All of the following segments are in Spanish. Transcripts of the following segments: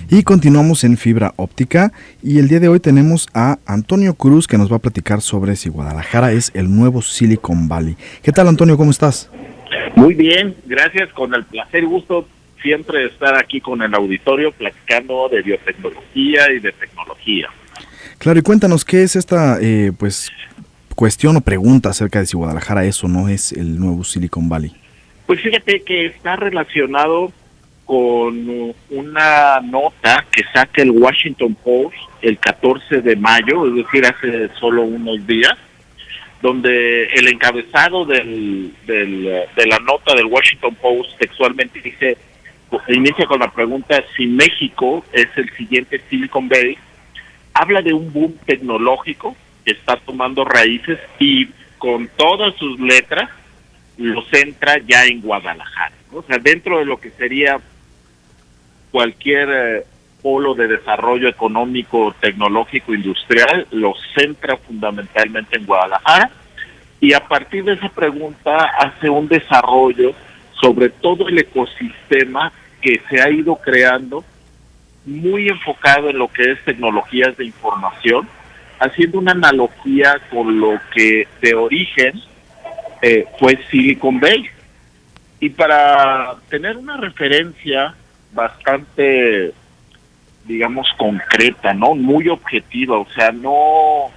Y continuamos en fibra óptica y el día de hoy tenemos a Antonio Cruz que nos va a platicar sobre si Guadalajara es el nuevo Silicon Valley. ¿Qué tal, Antonio? ¿Cómo estás? Muy bien, gracias, con el placer y gusto siempre de estar aquí con el auditorio platicando de biotecnología y de tecnología. Claro, y cuéntanos qué es esta cuestión o pregunta acerca de si Guadalajara es o no es el nuevo Silicon Valley. Pues fíjate que está relacionado con una nota que saca el Washington Post el 14 de mayo, es decir, hace solo unos días, donde el encabezado de la nota del Washington Post textualmente inicia con la pregunta si México es el siguiente Silicon Valley. Habla de un boom tecnológico que está tomando raíces y con todas sus letras lo centra ya en Guadalajara, ¿no? O sea, dentro de lo que sería cualquier polo de desarrollo económico, tecnológico, industrial, lo centra fundamentalmente en Guadalajara, y a partir de esa pregunta hace un desarrollo sobre todo el ecosistema que se ha ido creando, muy enfocado en lo que es tecnologías de información, haciendo una analogía con lo que de origen fue Silicon Valley. Y para tener una referencia bastante, digamos, concreta, ¿no? Muy objetiva, o sea, no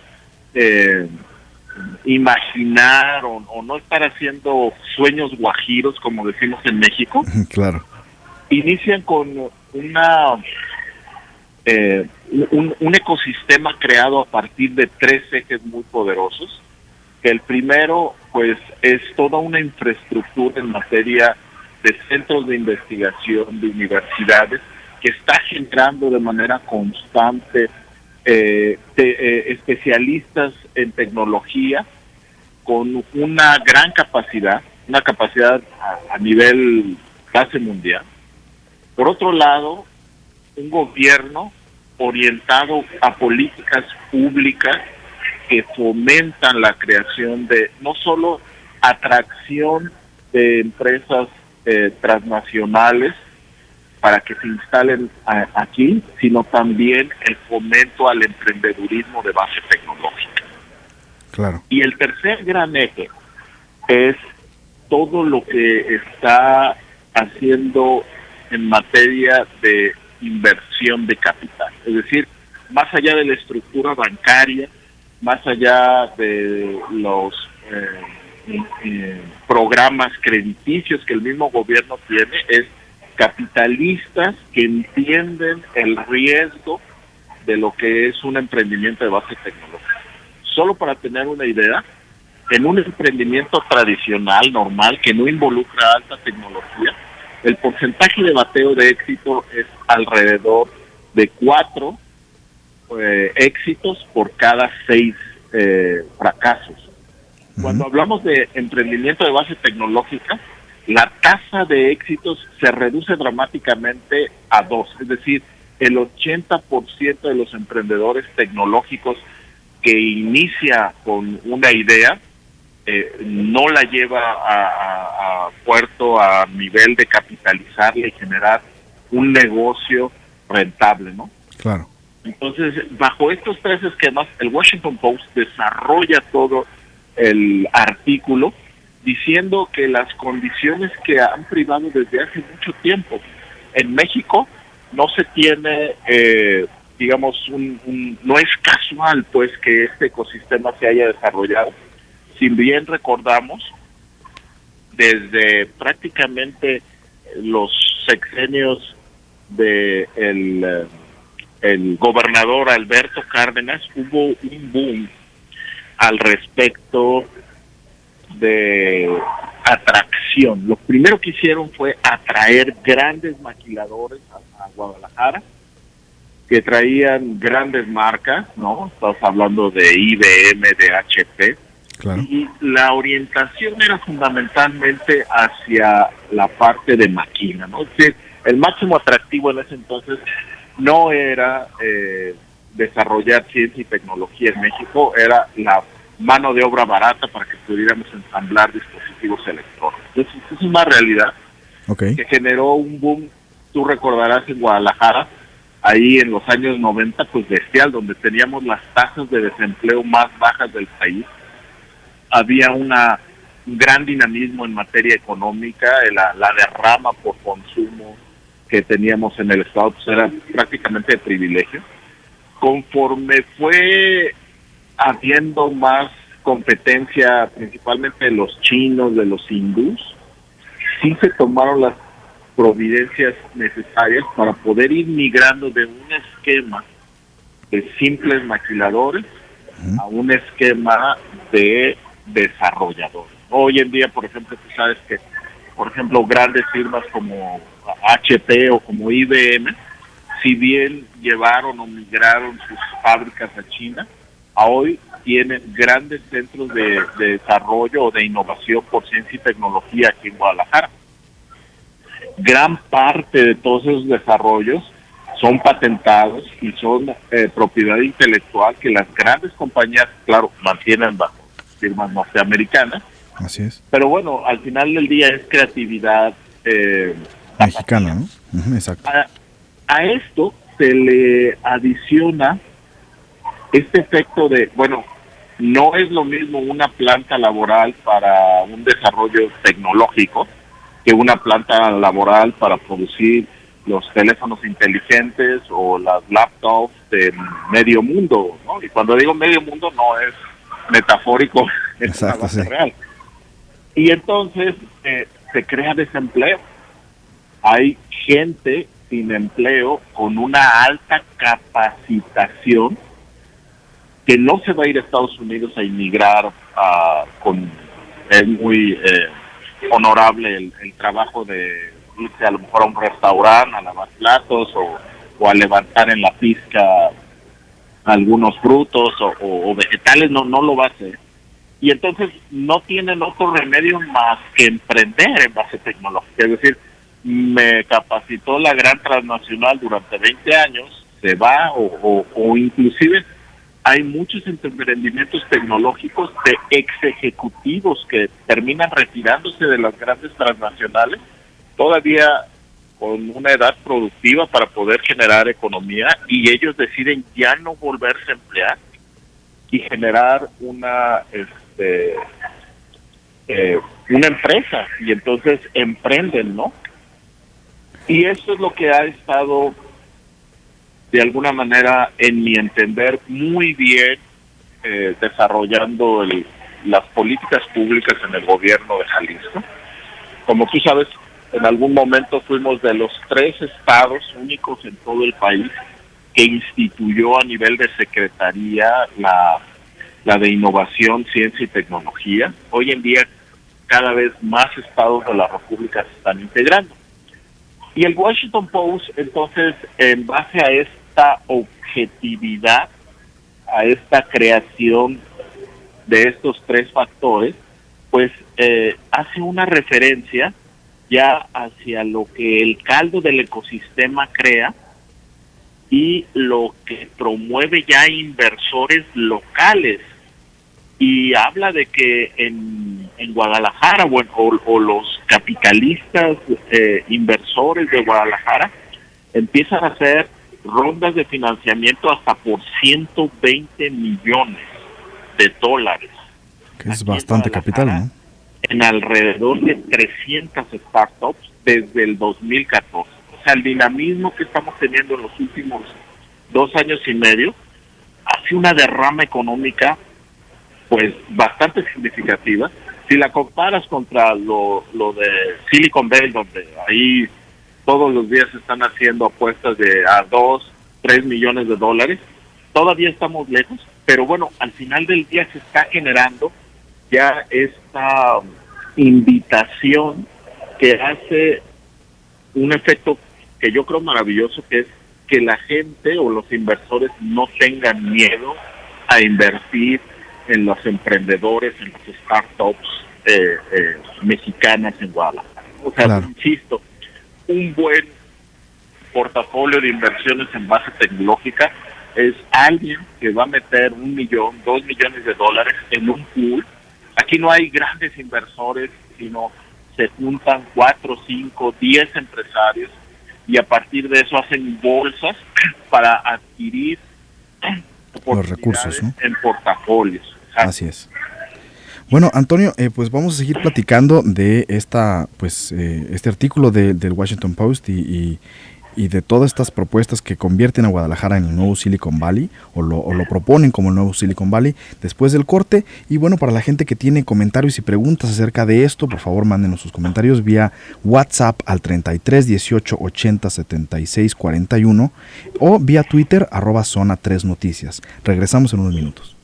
imaginar o no estar haciendo sueños guajiros, como decimos en México. Claro. Inician con un ecosistema creado a partir de tres ejes muy poderosos. El primero, pues, es toda una infraestructura en materia de centros de investigación, de universidades, que está generando de manera constante especialistas en tecnología con una gran capacidad, a nivel clase mundial. Por otro lado, un gobierno orientado a políticas públicas que fomentan la creación de no solo atracción de empresas transnacionales para que se instalen aquí, sino también el fomento al emprendedurismo de base tecnológica. Claro. Y el tercer gran eje es todo lo que está haciendo en materia de inversión de capital. Es decir, más allá de la estructura bancaria, más allá de los programas crediticios que el mismo gobierno tiene, es capitalistas que entienden el riesgo de lo que es un emprendimiento de base tecnológica. Solo para tener una idea, en un emprendimiento tradicional, normal, que no involucra alta tecnología, el porcentaje de bateo de éxito es alrededor de 4 éxitos por cada 6 fracasos. Cuando hablamos de emprendimiento de base tecnológica, la tasa de éxitos se reduce dramáticamente a 2, es decir, el 80% de los emprendedores tecnológicos que inicia con una idea no la lleva a puerto a nivel de capitalizarla y generar un negocio rentable, ¿no? Claro. Entonces, bajo estos tres esquemas, el Washington Post desarrolla todo el artículo diciendo que las condiciones que han privado desde hace mucho tiempo en México no se tiene, digamos, no es casual, pues, que este ecosistema se haya desarrollado. Si bien recordamos, desde prácticamente los sexenios de el gobernador Alberto Cárdenas, hubo un boom al respecto de atracción. Lo primero que hicieron fue atraer grandes maquiladores a Guadalajara, que traían grandes marcas, ¿no? Estamos hablando de IBM, de HP. Claro. Y la orientación era fundamentalmente hacia la parte de máquina, ¿no? Es decir, el máximo atractivo en ese entonces no era desarrollar ciencia y tecnología en México, era la mano de obra barata para que pudiéramos ensamblar dispositivos electrónicos. Entonces, es una realidad que generó un boom, tú recordarás, en Guadalajara, ahí en los años 90, pues bestial, donde teníamos las tasas de desempleo más bajas del país. Había un gran dinamismo en materia económica, la derrama por consumo que teníamos en el Estado pues era prácticamente de privilegio. Conforme fue habiendo más competencia, principalmente de los chinos, de los hindús, sí se tomaron las providencias necesarias para poder ir migrando de un esquema de simples maquiladores a un esquema de desarrolladores. Hoy en día, por ejemplo, tú sabes que, por ejemplo, grandes firmas como HP o como IBM, si bien llevaron o migraron sus fábricas a China, a hoy tienen grandes centros de desarrollo o de innovación por ciencia y tecnología aquí en Guadalajara. Gran parte de todos esos desarrollos son patentados y son propiedad intelectual que las grandes compañías, claro, mantienen bajo firmas norteamericanas. Así es. Pero bueno, al final del día es creatividad mexicana, ¿no? Exacto. A esto se le adiciona este efecto de, bueno, no es lo mismo una planta laboral para un desarrollo tecnológico que una planta laboral para producir los teléfonos inteligentes o las laptops de medio mundo, ¿no? Y cuando digo medio mundo no es metafórico, es exacto, una base sí. real. Y entonces se crea desempleo. Hay gente sin empleo con una alta capacitación que no se va a ir a Estados Unidos a inmigrar es muy honorable el trabajo de irse a lo mejor a un restaurante a lavar platos o a levantar en la pizca algunos frutos o vegetales, no lo va a hacer. Y entonces no tienen otro remedio más que emprender en base tecnológica. Es decir, me capacitó la gran transnacional durante 20 años, se va o inclusive hay muchos emprendimientos tecnológicos de ex ejecutivos que terminan retirándose de las grandes transnacionales todavía con una edad productiva para poder generar economía y ellos deciden ya no volverse a emplear y generar una empresa y entonces emprenden, ¿no? Y eso es lo que ha estado de alguna manera, en mi entender, muy bien desarrollando las políticas públicas en el gobierno de Jalisco. Como tú sabes, en algún momento fuimos de los 3 estados únicos en todo el país que instituyó a nivel de secretaría la de innovación, ciencia y tecnología. Hoy en día cada vez más estados de la República se están integrando. Y el Washington Post, entonces, en base a esta objetividad, a esta creación de estos 3 factores, pues hace una referencia ya hacia lo que el caldo del ecosistema crea y lo que promueve ya inversores locales. Y habla de que en Guadalajara, bueno, o los capitalistas inversores de Guadalajara empiezan a hacer rondas de financiamiento hasta por 120 millones de dólares. Que es bastante capital, ¿no? En alrededor de 300 startups desde el 2014. O sea, el dinamismo que estamos teniendo en los últimos 2 años y medio hace una derrama económica pues bastante significativa. Si la comparas contra lo de Silicon Valley, donde ahí todos los días se están haciendo apuestas de a 2, 3 millones de dólares, todavía estamos lejos, pero bueno, al final del día se está generando ya esta invitación que hace un efecto que yo creo maravilloso, que es que la gente o los inversores no tengan miedo a invertir en los emprendedores, en las startups mexicanas en Guadalajara. O sea, claro, insisto, un buen portafolio de inversiones en base tecnológica es alguien que va a meter 1 millón, 2 millones de dólares en un pool. Aquí no hay grandes inversores, sino se juntan 4, 5, 10 empresarios y a partir de eso hacen bolsas para adquirir los recursos, ¿no? En portafolios. Así es. Bueno, Antonio, pues vamos a seguir platicando de este artículo del Washington Post y de todas estas propuestas que convierten a Guadalajara en el nuevo Silicon Valley o lo proponen como el nuevo Silicon Valley después del corte. Y bueno, para la gente que tiene comentarios y preguntas acerca de esto, por favor mándenos sus comentarios vía WhatsApp al 33 18 80 76 41 o vía Twitter @zona3noticias. Regresamos en unos minutos.